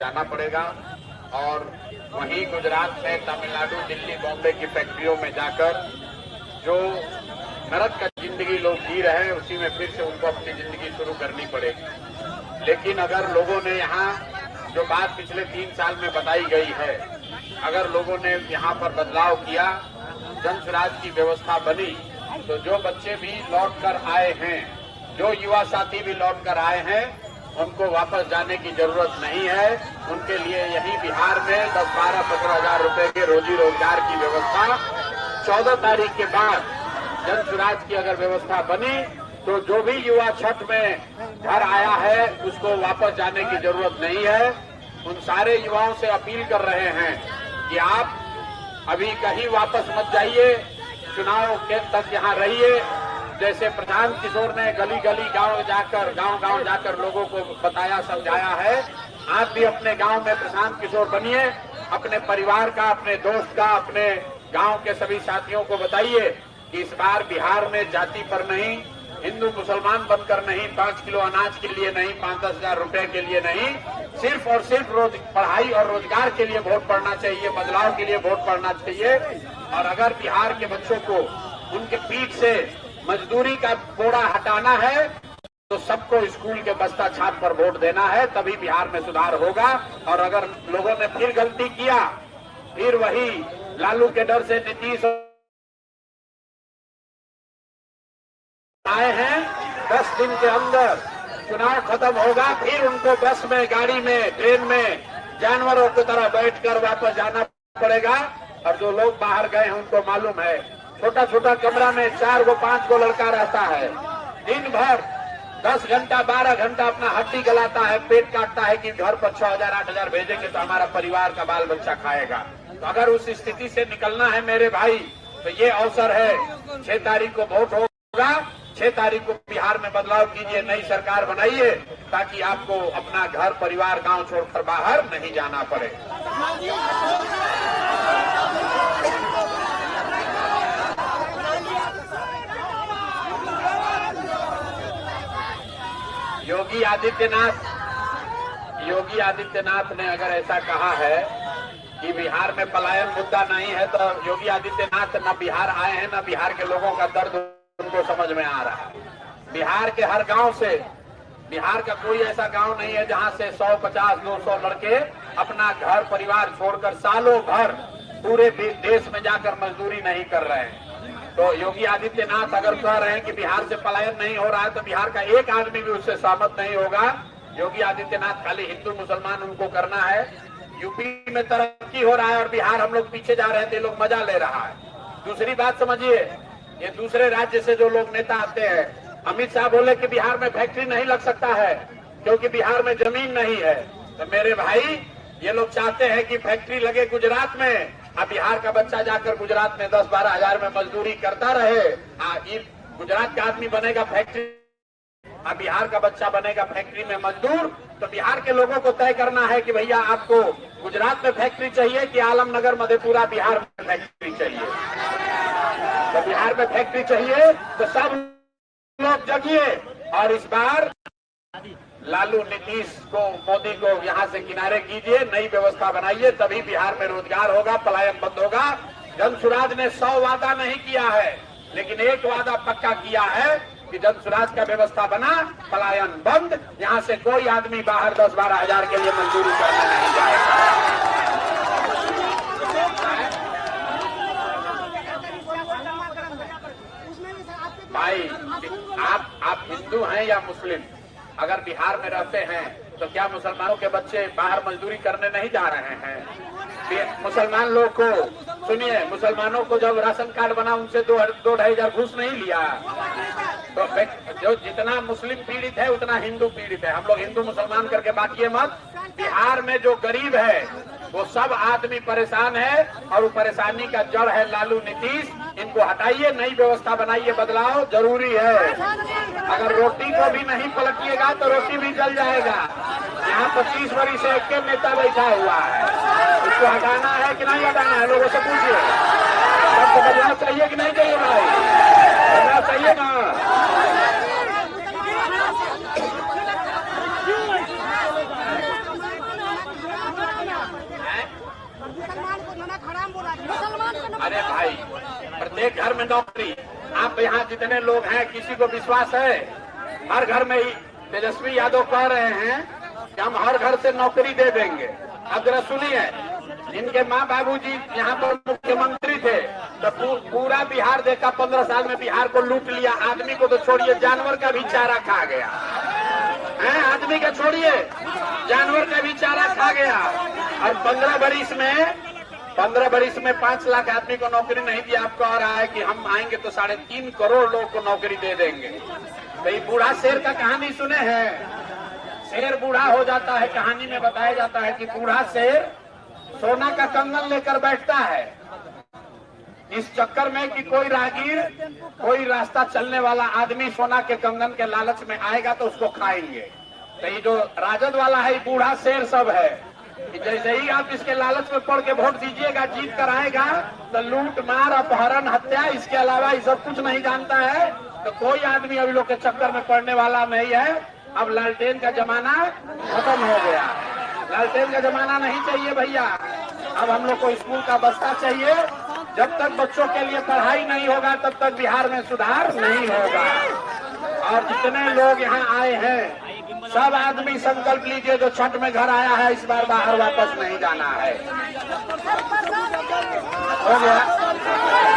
जाना पड़ेगा और वहीं गुजरात में, तमिलनाडु, दिल्ली, बॉम्बे की फैक्ट्रियों में जाकर जो नरक का जिंदगी लोग जी रहे हैं उसी में फिर से उनको अपनी जिंदगी शुरू करनी पड़ेगी। लेकिन अगर लोगों ने यहाँ जो बात पिछले 3 साल में बताई गई है, अगर लोगों ने यहाँ पर बदलाव किया, जन स्वराज की व्यवस्था बनी, तो जो बच्चे भी लौट कर आए हैं, जो युवा साथी भी लौट कर आए हैं, उनको वापस जाने की जरूरत नहीं है। उनके लिए यही बिहार में 10, 12, 15 हजार रुपए के रोजी रोजगार की व्यवस्था 14 तारीख के बाद जन स्वराज की अगर व्यवस्था बनी तो जो भी युवा छठ में घर आया है उसको वापस जाने की जरूरत नहीं है। उन सारे युवाओं से अपील कर रहे हैं कि आप अभी कहीं वापस मत जाइए, चुनाव के तक यहाँ रहिए। जैसे प्रशांत किशोर ने गली गली गांव गांव जाकर लोगों को बताया, समझाया है, आप भी अपने गांव में प्रशांत किशोर बनिए। अपने परिवार का, अपने दोस्त का, अपने गांव के सभी साथियों को बताइए कि इस बार बिहार में जाति पर नहीं, हिंदू मुसलमान बनकर नहीं, 5 किलो अनाज के लिए नहीं, 5-10 हजार रुपए के लिए नहीं, सिर्फ और सिर्फ पढ़ाई और रोजगार के लिए वोट पड़ना चाहिए, बदलाव के लिए वोट पड़ना चाहिए। और अगर बिहार के बच्चों को उनके पीठ से मजदूरी का बोरा हटाना है तो सबको स्कूल के बस्ता छाप पर वोट देना है, तभी बिहार में सुधार होगा। और अगर लोगों ने फिर गलती किया, फिर वही लालू के डर से नीतीश आए हैं, 10 दिन के अंदर चुनाव खत्म होगा, फिर उनको बस में, गाड़ी में, ट्रेन में जानवरों की तरह बैठकर वापस जाना पड़ेगा। और जो लोग बाहर गए हैं उनको मालूम है, छोटा छोटा कमरा में 4 गो 5 गो लड़का रहता है, दिन भर 10 घंटा 12 घंटा अपना हड्डी गलाता है, पेट काटता है कि घर पर 6,000 8,000 भेजेंगे तो हमारा परिवार का बाल बच्चा खाएगा। तो अगर उस स्थिति से निकलना है मेरे भाई, तो ये अवसर है। 6 तारीख को वोट होगा, 6 तारीख को बिहार में बदलाव कीजिए, नई सरकार बनाइए, ताकि आपको अपना घर परिवार गांव छोड़कर बाहर नहीं जाना पड़े। योगी आदित्यनाथ ने अगर ऐसा कहा है कि बिहार में पलायन मुद्दा नहीं है, तो योगी आदित्यनाथ न बिहार आए हैं, न बिहार के लोगों का दर्द उनको समझ में आ रहा है। बिहार के हर गांव से, बिहार का कोई ऐसा गांव नहीं है जहां से 100, 50, 200 लड़के अपना घर परिवार छोड़कर सालों भर पूरे देश में जाकर मजदूरी नहीं कर रहे हैं। तो योगी आदित्यनाथ अगर कह रहे हैं कि बिहार से पलायन नहीं हो रहा है, तो बिहार का एक आदमी भी उससे सहमत नहीं होगा। योगी आदित्यनाथ खाली हिंदू मुसलमान उनको करना है। यूपी में तरक्की हो रहा है और बिहार हम लोग पीछे जा रहे हैं, तो लोग मजा ले रहा है। दूसरी बात समझिए, ये दूसरे राज्य से जो लोग नेता आते हैं, अमित शाह बोले कि बिहार में फैक्ट्री नहीं लग सकता है क्योंकि बिहार में जमीन नहीं है। तो मेरे भाई, ये लोग चाहते हैं कि फैक्ट्री लगे गुजरात में, अब बिहार का बच्चा जाकर गुजरात में 10-12 हजार में मजदूरी करता रहे। गुजरात का आदमी बनेगा फैक्ट्री, अब बिहार का बच्चा बनेगा फैक्ट्री में मजदूर। तो बिहार के लोगों को तय करना है कि भैया आपको गुजरात में फैक्ट्री चाहिए कि आलमनगर, मधेपुरा, बिहार में फैक्ट्री चाहिए। तो बिहार में फैक्ट्री चाहिए तो सब लोग जगिए और इस बार लालू, नीतीश को, मोदी को यहाँ से किनारे कीजिए, नई व्यवस्था बनाइए, तभी बिहार में रोजगार होगा, पलायन बंद होगा। जन स्वराज ने 100 वादा नहीं किया है, लेकिन एक वादा पक्का किया है कि जन स्वराज का व्यवस्था बना, पलायन बंद, यहाँ से कोई आदमी बाहर 10-12 हजार के लिए मजदूरी करने नहीं जाएगा। भाई, आप हिंदू हैं या मुस्लिम, अगर बिहार में रहते हैं तो क्या मुसलमानों के बच्चे बाहर मजदूरी करने नहीं जा रहे हैं? मुसलमान लोग को सुनिए, मुसलमानों को जब राशन कार्ड बना उनसे 2-2.5 हजार घूस नहीं लिया। तो जो जितना मुस्लिम पीड़ित है उतना हिंदू पीड़ित है। हम लोग हिंदू मुसलमान करके बाकी मत। बिहार में जो गरीब है वो सब आदमी परेशान है और वो परेशानी का जड़ है लालू, नीतीश। इनको हटाइए, नई व्यवस्था बनाइए, बदलाव जरूरी है। अगर रोटी को भी नहीं पलटिएगा तो रोटी भी जल जाएगा। यहाँ 25 वर्ष से एक नेता बैठा हुआ है, उसको हटाना है कि नहीं हटाना है? लोगों से पूछिए। सबको बदलाव चाहिए कि नहीं चाहिए भाई? बदलाव चाहिए ना? अरे भाई, प्रत्येक घर में नौकरी। आप यहाँ जितने लोग हैं, किसी को विश्वास है? हर घर में ही तेजस्वी यादव कह रहे हैं कि हम हर घर से नौकरी दे देंगे। अब जरा सुनिए, इनके माँ बाबूजी यहाँ पर मुख्यमंत्री थे तो पूरा बिहार देखा, 15 साल में बिहार को लूट लिया। आदमी को तो छोड़िए, जानवर का भी चारा खा गया है। आदमी का छोड़िए, जानवर का भी चारा खा गया। और 15 बरिस में 5 लाख आदमी को नौकरी नहीं दिया। आपको आ रहा है कि हम आएंगे तो 3.5 करोड़ लोग को नौकरी दे देंगे। तो ये बूढ़ा शेर का कहानी सुने हैं? शेर बूढ़ा हो जाता है, कहानी में बताया जाता है कि बूढ़ा शेर सोना का कंगन लेकर बैठता है इस चक्कर में कि कोई राहगीर, कोई रास्ता चलने वाला आदमी सोना के कंगन के लालच में आएगा तो उसको खाएंगे। तो ये जो राजद वाला है, बूढ़ा शेर सब है कि जैसे ही आप इसके लालच में पड़ के वोट दीजिएगा, जीत कर आएगा तो लूट मार, अपहरण, हत्या, इसके अलावा ये सब कुछ नहीं जानता है। तो कोई आदमी अभी लोग के चक्कर में पड़ने वाला नहीं है। अब लालटेन का जमाना खत्म हो गया। लालटेन का जमाना नहीं चाहिए भैया। अब हम लोग को स्कूल का बस्ता चाहिए। जब तक बच्चों के लिए पढ़ाई नहीं होगा तब तक बिहार में सुधार नहीं होगा। और जितने लोग यहाँ आए हैं, सब आदमी संकल्प लीजिए, जो छठ में घर आया है इस बार बाहर वापस नहीं जाना है। हो गया।